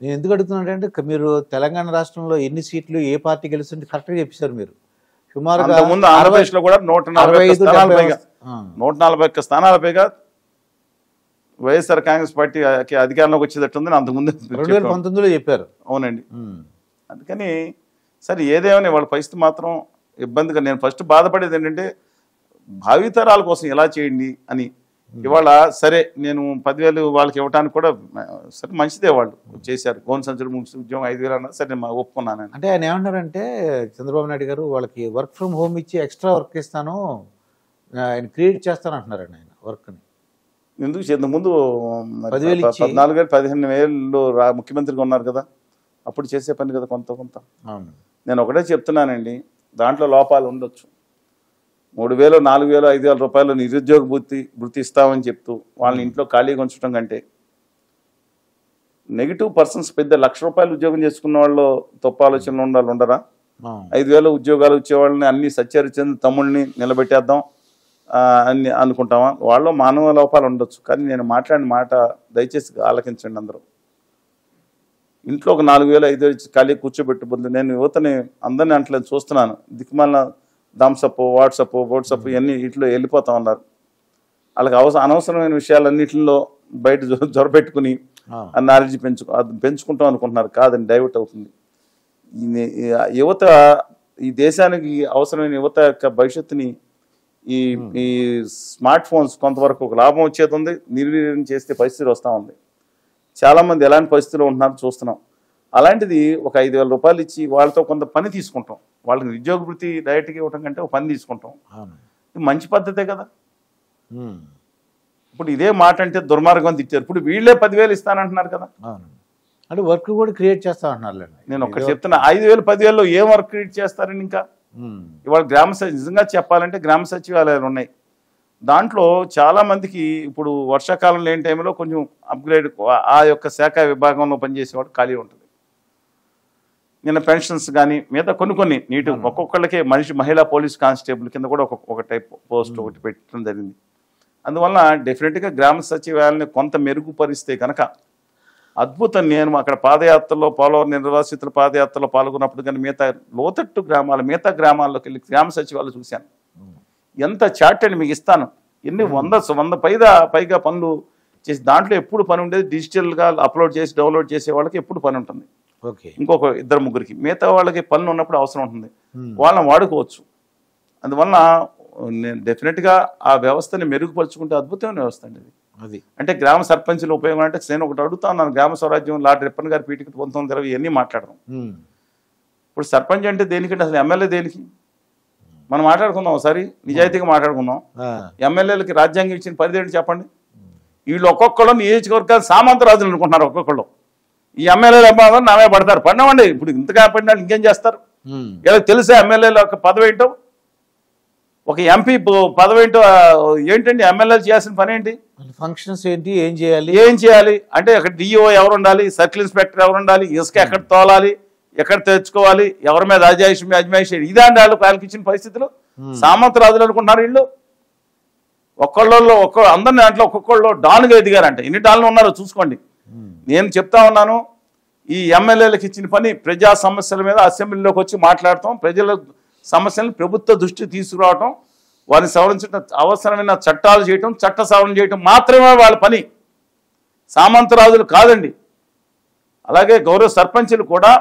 నేను ఎందుకు అడుగుతున్నానంటే మీరు తెలంగాణ రాష్ట్రంలో ఎన్ని సీట్లు ఏ పార్టీ గెలుస్తుంది కరెక్ట్గా చెప్పారు మీరు. సుమారుగా ముందు ఆంధ్రప్రదేశ్ లో కూడా 140 స్థానాల పైగా 140 స్థానాల పైగా వైఎస్ఆర్ కాంగ్రెస్ పార్టీ అధికారంలోకి వచ్చేటట్టుంది అంతకుముందు 2019లో చెప్పారు. అవునండి. అందుకని సరే ఏదేమని వాళ్ళ పరిస్థితి మాత్రం ఇబ్బందిగా. నేను ఫస్ట్ బాధపడేది ఏంటంటే భావితరాల కోసం ఎలా చేయండి అని. ఇవాళ సరే నేను 10,000 వాళ్ళకి ఇవ్వడానికి కూడా సరే మంచిదే, వాళ్ళు చేశారు. గోన్ సంచులు ముగిసి ఉద్యోగం 5,000 అన్నా సరే నేను ఒప్పుకున్నాను. అంటే ఆయన ఏమంటారంటే చంద్రబాబు నాయుడు గారు వాళ్ళకి వర్క్ ఫ్రమ్ హోమ్ ఇచ్చి ఎక్స్ట్రా వర్క్ ఇస్తాను, ఆయన క్రియేట్ చేస్తాను అంటున్నారండి ఆయన వర్క్ని. ఎందుకు ఇంతకుముందు 14,000-15,000 ముఖ్యమంత్రిగా ఉన్నారు కదా, అప్పుడు చేసే పని కదా కొంత. నేను ఒకటే చెప్తున్నానండి, దాంట్లో లోపాలు ఉండొచ్చు. 3,000, 4,000, 5,000 రూపాయలు నిరుద్యోగ వృత్తి ఇస్తామని చెప్తూ వాళ్ళని ఇంట్లో ఖాళీగా ఉంచడం కంటే నెగిటివ్ పర్సన్స్ పెద్ద ₹1,00,000 ఉద్యోగం చేసుకున్న వాళ్ళు తప్పు ఆలోచనలు ఉండరా? 5,000 ఉద్యోగాలు వచ్చేవాళ్ళని అన్ని సత్యహరిచంద్ర తమ్ముళ్ళని నిలబెట్టేద్దాం అని అనుకుంటామా? వాళ్ళు మానవ లోపాలు ఉండొచ్చు, కానీ నేను మాట్లాడిన మాట దయచేసి ఆలకించండి అందరూ. ఇంట్లో ఒక 4,000, 5,000 ఖాళీ కూర్చోబెట్టే బదులు నేను యువతని అందరినీ అంటలేదు చూస్తున్నాను, దిక్కుమాల థమ్సప్, వాట్సప్ ఇవన్నీ వీటిలో వెళ్ళిపోతా ఉన్నారు. వాళ్ళకి అనవసరమైన విషయాలన్నింటిలో బయట జొరబెట్టుకుని నాలెడ్జ్ పెంచుకుంటాం అనుకుంటున్నారు. కాదని డైవర్ట్ అవుతుంది. యువత, ఈ దేశానికి అవసరమైన యువత యొక్క భవిష్యత్తుని ఈ స్మార్ట్ ఫోన్స్ కొంతవరకు ఒక లాభం వచ్చేది ఉంది, నిర్వీర్యం చేస్తే పరిస్థితి వస్తూ ఉంది. చాలామంది ఎలాంటి పరిస్థితుల్లో ఉంటున్నారో చూస్తున్నాం. అలాంటిది ఒక 5,000 రూపాయలు ఇచ్చి వాళ్ళతో కొంత పని తీసుకుంటాం. వాళ్ళకి నిరుద్యోగ వృత్తి డైరెక్ట్గా ఇవ్వటం కంటే ఒక పని తీసుకుంటాం. ఇది మంచి పద్ధతే కదా. ఇప్పుడు ఇదే మాట అంటే దుర్మార్గం తిట్టారు. ఇప్పుడు వీళ్ళే 10,000 ఇస్తానంటున్నారు కదా. అంటే వర్క్ కూడా క్రియేట్ చేస్తా అంటున్నారు. నేను ఒకటి చెప్తున్నా, 5,000, 10,000లో ఏం వర్క్ క్రియేట్ చేస్తారని. ఇంకా ఇవాళ నిజంగా చెప్పాలంటే గ్రామ సచివాలయాలు ఉన్నాయి. దాంట్లో చాలా మందికి ఇప్పుడు వర్షాకాలం లేని టైంలో కొంచెం అప్గ్రేడ్ ఆ యొక్క శాఖ విభాగంలో పనిచేసేవాడు ఖాళీ ఉంటుంది. నిన్న పెన్షన్స్ కానీ మిగతా కొన్ని నీటు ఒక్కొక్కళ్ళకే మహిళా పోలీస్ కానిస్టేబుల్ కింద కూడా ఒక టైప్ పోస్ట్ ఒకటి పెట్టడం జరిగింది. అందువల్ల డెఫినెట్గా గ్రామ సచివాలయాన్ని కొంత మెరుగుపరిస్తే కనుక అద్భుతం. నేను అక్కడ పాదయాత్రలో, పోలవరం నిర్వాసితుల పాదయాత్రలో పాల్గొన్నప్పుడు కానీ మిగతా గ్రామాల్లోకి వెళ్ళి గ్రామ సచివాలయం చూశాను. ఎంత చాట్ అని మీకు ఇస్తాను, ఎన్ని 100 పైగా పనులు చేసి దాంట్లో ఎప్పుడు పని ఉండేది డిజిటల్గా అప్లోడ్ చేసి డౌన్లోడ్ చేసే వాళ్ళకి ఎప్పుడు పని ఉంటుంది. ఇంకొక 2-3కి మిగతా వాళ్ళకి పనులు ఉన్నప్పుడు అవసరం ఉంటుంది, వాళ్ళని వాడుకోవచ్చు. అందువల్ల నేను డెఫినెట్గా ఆ వ్యవస్థని మెరుగుపరుచుకుంటే అద్భుతమైన వ్యవస్థ అండి అది. అంటే గ్రామ సర్పంచుల ఉపయోగం అంటే నేను ఒకటి అడుగుతా ఉన్నాను, గ్రామ స్వరాజ్యం లార్డ్ రిప్పన్ గారి పీఠిక 1920 ఇవన్నీ మాట్లాడడం. ఇప్పుడు సర్పంచ్ అంటే దేనికంటే అసలు ఎమ్మెల్యే దేనికి? మనం మాట్లాడుకుందాం ఒకసారి, నిజాయితీగా మాట్లాడుకుందాం. ఎమ్మెల్యేలకి రాజ్యాంగం ఇచ్చిన పరిధి ఏంటి చెప్పండి? వీళ్ళు ఒక్కొక్కళ్ళు నియోజకవర్గాలు సామంతరాజులు అనుకుంటున్నారు. ఒక్కొక్కళ్ళు ఈ ఎమ్మెల్యేలు అమ్మాదని నామే పడతారు. పడినామండి, ఇప్పుడు ఇంతగా పడినా ఇంకేం చేస్తారు? వీళ్ళకి తెలుసా ఎమ్మెల్యేల యొక్క పదవి ఏంటో, ఒక ఎంపీ పదవి ఏంటో? ఏంటండి ఎమ్మెల్యేలు చేయాల్సిన పని ఏంటి? ఫంక్షన్స్ ఏంటి, ఏం చేయాలి అంటే అక్కడ డిఓ ఎవరు ఉండాలి, సర్కిల్ ఇన్స్పెక్టర్ ఎవరు ఉండాలి, ఇసుక ఎక్కడ తోలాలి, ఎక్కడ తెచ్చుకోవాలి, ఎవరి మీద అజమాయిషి ఇదే అండి వాళ్ళకి ఇచ్చిన పరిస్థితులు. సామంతరాజులు అనుకుంటున్నారు వీళ్ళు. అందరినీ దాంట్లో ఒక్కొక్కళ్ళు డాన్గా ఎదిగారంట. ఎన్ని డాన్లు ఉన్నారో చూసుకోండి. నేను చెప్తా ఉన్నాను, ఈ ఎమ్మెల్యేలకు ఇచ్చిన పని ప్రజా సమస్యల మీద అసెంబ్లీలోకి వచ్చి మాట్లాడటం, ప్రజల సమస్యలను ప్రభుత్వ దృష్టికి తీసుకురావటం, వారిని సవరించడం, అవసరమైన చట్టాలు చేయటం, చట్ట సవరణ చేయటం మాత్రమే వాళ్ళ పని. సామంతరాజులు కాదండి. అలాగే గౌరవ సర్పంచులు కూడా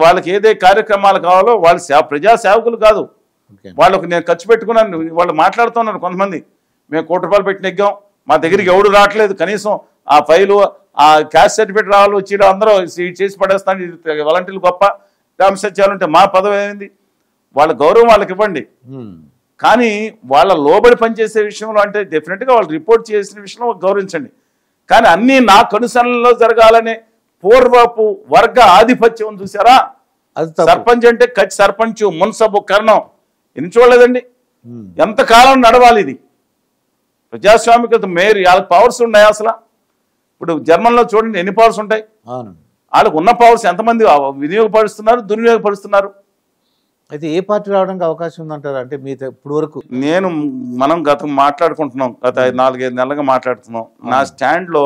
వాళ్ళకి ఏదే కార్యక్రమాలు కావాలో వాళ్ళు ప్రజా సేవకులు కాదు. వాళ్ళకు నేను ఖర్చు పెట్టుకున్నాను, వాళ్ళు మాట్లాడుతున్నారు కొంతమంది, మేము ₹1,00,000 పెట్టి నెగ్గాం, మా దగ్గరికి ఎవడు రావట్లేదు, కనీసం ఆ ఫైలు ఆ క్యాస్ట్ సర్టిఫికేట్ రావాలి, వచ్చి అందరూ చేసి పడేస్తాను, వాలంటీర్లు గొప్ప, గ్రామ సచివాలయం ఉంటే మా పదవి అయింది. వాళ్ళ గౌరవం వాళ్ళకి ఇవ్వండి. కానీ వాళ్ళ లోబడి పనిచేసే విషయంలో అంటే డెఫినెట్గా వాళ్ళు రిపోర్ట్ చేసిన విషయంలో గౌరవించండి. కానీ అన్నీ నా కనుసరణలో జరగాలనే పూర్వపు వర్గ ఆధిపత్యం చూసారా? సర్పంచ్ అంటే ఖచ్చి సర్పంచ్, మున్సబు, కరణం ఎన్ని చూడలేదండి. ఎంతకాలం నడవాలి ఇది? ప్రజాస్వామికత మేరు వాళ్ళకి పవర్స్ ఉన్నాయి అసలు. ఇప్పుడు జర్మన్లో చూడండి ఎన్ని పవర్స్ ఉంటాయి. వాళ్ళకు ఉన్న పవర్స్ ఎంతమంది వినియోగపరుస్తున్నారు, దుర్వినియోగపరుస్తున్నారు. అయితే ఏ పార్టీ రావడానికి అవకాశం ఉందంటారు? అంటే మీ ఇప్పుడు వరకు మనం మాట్లాడుకుంటున్నాం, గత 4-5 నెలలుగా మాట్లాడుతున్నాం. నా స్టాండ్లో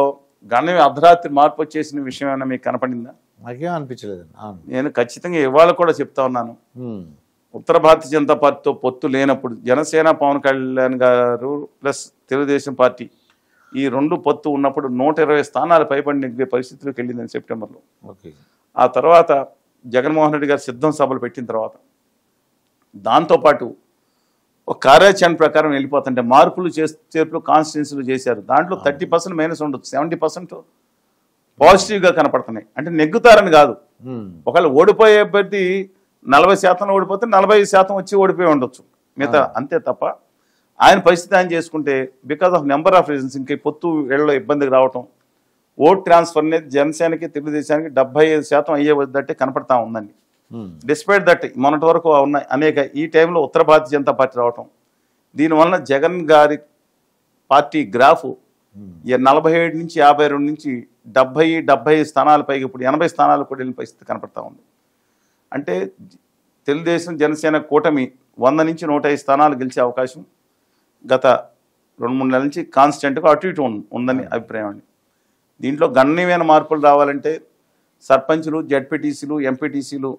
గణనీయ అర్ధరాత్రి మార్పు వచ్చేసిన విషయం ఏమైనా మీకు కనపడిందా? నాకేం అనిపించలేదండి. అవును. నేను ఖచ్చితంగా ఇవాళ కూడా చెప్తా ఉన్నాను, ఉమ్. ఉత్తర భారతీయ జనతా పార్టీతో పొత్తు లేనప్పుడు జనసేన పవన్ కళ్యాణ్ గారు ప్లస్ తెలుగుదేశం పార్టీ ఈ రెండు పొత్తు ఉన్నప్పుడు 120 స్థానాలు పైబడి నెగ్గే పరిస్థితిలోకి వెళ్ళిందని సెప్టెంబర్లో. ఓకే. ఆ తర్వాత జగన్మోహన్ రెడ్డి గారు సిద్ధం సభలు పెట్టిన తర్వాత దాంతోపాటు ఒక కార్యాచరణ ప్రకారం వెళ్ళిపోతుంటే మార్పులు చేర్పులు కాన్స్టిట్యున్సీలు చేశారు. దాంట్లో 30% మైనస్ ఉండొచ్చు, 70% పాజిటివ్గా కనపడుతున్నాయి. అంటే నెగ్గుతారని కాదు, ఒకవేళ ఓడిపోయే అభ్యర్థి 40% ఓడిపోతే 45% వచ్చి ఓడిపోయి ఉండొచ్చు మిగతా, అంతే తప్ప ఆయన పరిస్థితి ఆయన చేసుకుంటే because of number of reasons ఇంక పొత్తు ఏళ్ళలో ఇబ్బందికి రావటం, ఓట్ ట్రాన్స్ఫర్ అనేది జనసేనకి తెలుగుదేశానికి 75% అయ్యేదంటే కనపడతా ఉందండి. డిస్పైట్ దట్ మొన్నటి వరకు ఉన్న అనేక ఈ టైంలో ఉత్తర భారతీయ జనతా పార్టీ రావటం, దీనివల్ల జగన్ గారి పార్టీ గ్రాఫ్ 47 నుంచి 52 నుంచి 70 స్థానాల పైకి ఇప్పుడు 80 స్థానాలు కూడా వెళ్ళిన పరిస్థితి కనపడతా ఉంది. అంటే తెలుగుదేశం జనసేన కూటమి 100 నుంచి 105 స్థానాలు గెలిచే అవకాశం గత 2-3 నెలల నుంచి కాన్స్టెంట్గా అటు ఇటు ఉందని అభిప్రాయం అండి. దీంట్లో గణనీయమైన మార్పులు రావాలంటే సర్పంచులు, జడ్పీటీసీలు, ఎంపీటీసీలు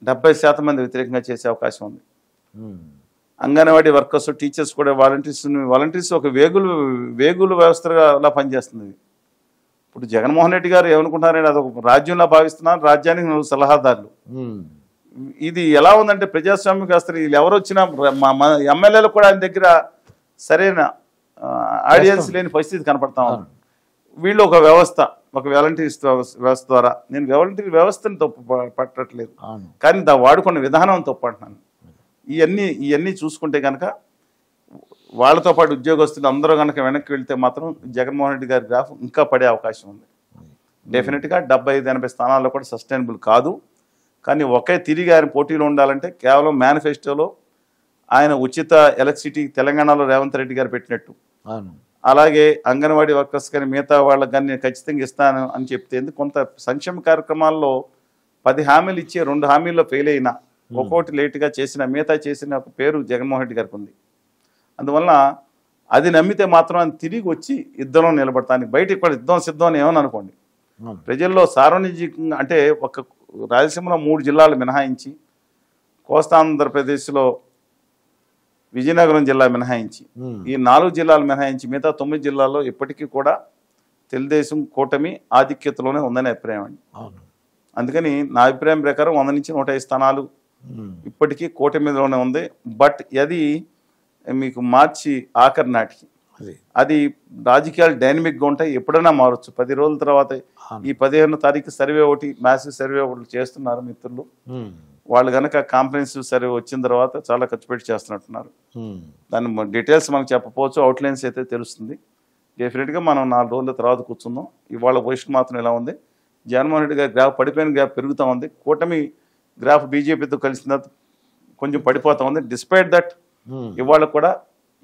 70% మంది వ్యతిరేకంగా చేసే అవకాశం ఉంది. అంగన్వాడీ వర్కర్స్, టీచర్స్ కూడా వాలంటీర్స్ ఒక వేగుల వ్యవస్థగా పనిచేస్తుంది. ఇప్పుడు జగన్మోహన్ రెడ్డి గారు ఏమనుకుంటున్నారంటే అదొక రాజ్యంలా భావిస్తున్నారు, రాజ్యానికి 4 సలహాదారులు. ఇది ఎలా ఉందంటే ప్రజాస్వామ్య వ్యవస్థ, వీళ్ళు ఎవరు వచ్చినా ఎమ్మెల్యేలు కూడా ఆయన దగ్గర సరైన ఆడియన్స్ లేని పరిస్థితి కనపడతా ఉంది. వీళ్ళు ఒక వ్యవస్థ, ఒక వాలంటీర్స్ వ్యవస్థ ద్వారా, నేను వాలంటీర్ వ్యవస్థని తప్పు పట్టట్లేదు, కానీ వాడుకున్న విధానం తప్పు అంటున్నాను. ఇవన్నీ చూసుకుంటే కనుక వాళ్ళతో పాటు ఉద్యోగస్తులు అందరూ కనుక వెనక్కి వెళ్తే మాత్రం జగన్మోహన్ రెడ్డి గారి గ్రాఫ్ ఇంకా పడే అవకాశం ఉంది. డెఫినెట్గా 75-80 స్థానాల్లో కూడా సస్టైనబుల్ కాదు. కానీ ఒకే తిరిగి ఆయన పోటీలో ఉండాలంటే కేవలం మేనిఫెస్టోలో ఆయన ఉచిత ఎలక్ట్రిసిటీ తెలంగాణలో రేవంత్ రెడ్డి గారు పెట్టినట్టు, అలాగే అంగన్వాడీ వర్కర్స్ కానీ మిగతా వాళ్ళకి కానీ నేను ఖచ్చితంగా ఇస్తాను అని చెప్తే, కొంత సంక్షేమ కార్యక్రమాల్లో 10 హామీలు ఇచ్చే 2 హామీల్లో ఫెయిల్ అయినా ఒక్కొక్కటి లేటుగా చేసిన మిగతా చేసిన ఒక పేరు జగన్మోహన్ రెడ్డి గారికి ఉంది. అందువలన అది నమ్మితే మాత్రం ఆయన తిరిగి వచ్చి యుద్ధంలో నిలబడతానికి, బయట ఇక్కడ యుద్ధం సిద్ధం అని ఏమని అనుకోండి, ప్రజల్లో సార్వజనికంగా అంటే ఒక రాయలసీమలో 3 జిల్లాలు మినహాయించి, కోస్తాంధ్రప్రదేశ్లో విజయనగరం జిల్లా మినహాయించి, ఈ 4 జిల్లాలు మినహాయించి మిగతా 9 జిల్లాల్లో ఇప్పటికీ కూడా తెలుగుదేశం కూటమి ఆధిక్యతలోనే ఉందని అభిప్రాయం అండి. అందుకని నా అభిప్రాయం ప్రకారం 100 నుంచి 105 స్థానాలు ఇప్పటికీ కూటమిలోనే ఉంది. బట్ అది మీకు మార్చి ఆఖరి నాటికి అది రాజకీయాలు డైనమిక్గా ఉంటాయి, ఎప్పుడైనా మారచ్చు. 10 రోజుల తర్వాత ఈ 15వ తారీఖు సర్వే ఒకటి, మ్యాసివ్ సర్వే ఒకటి చేస్తున్నారు మిత్రులు. వాళ్ళు కనుక కాంప్రహెన్సివ్ సర్వే వచ్చిన తర్వాత చాలా ఖర్చు పెట్టి చేస్తున్నట్టున్నారు. దాని డీటెయిల్స్ మనకు చెప్పకపోవచ్చు, అవుట్లైన్స్ అయితే తెలుస్తుంది. డెఫినెట్గా మనం 4 రోజుల తర్వాత కూర్చుందాం. ఇవాళ పొజిషన్ మాత్రం ఎలా ఉంది, జగన్మోహన్ రెడ్డి గారి గ్రాఫ్ పడిపోయిన గ్రాఫ్ పెరుగుతూ ఉంది, కూటమి గ్రాఫ్ బీజేపీతో కలిసిన కొంచెం పడిపోతూ ఉంది. డిస్పైట్ దట్ ఇవాళ కూడా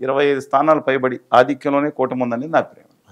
25 స్థానాలు పైబడి ఆధిక్యంలోనే కూటమి ఉందని నా అభిప్రాయం.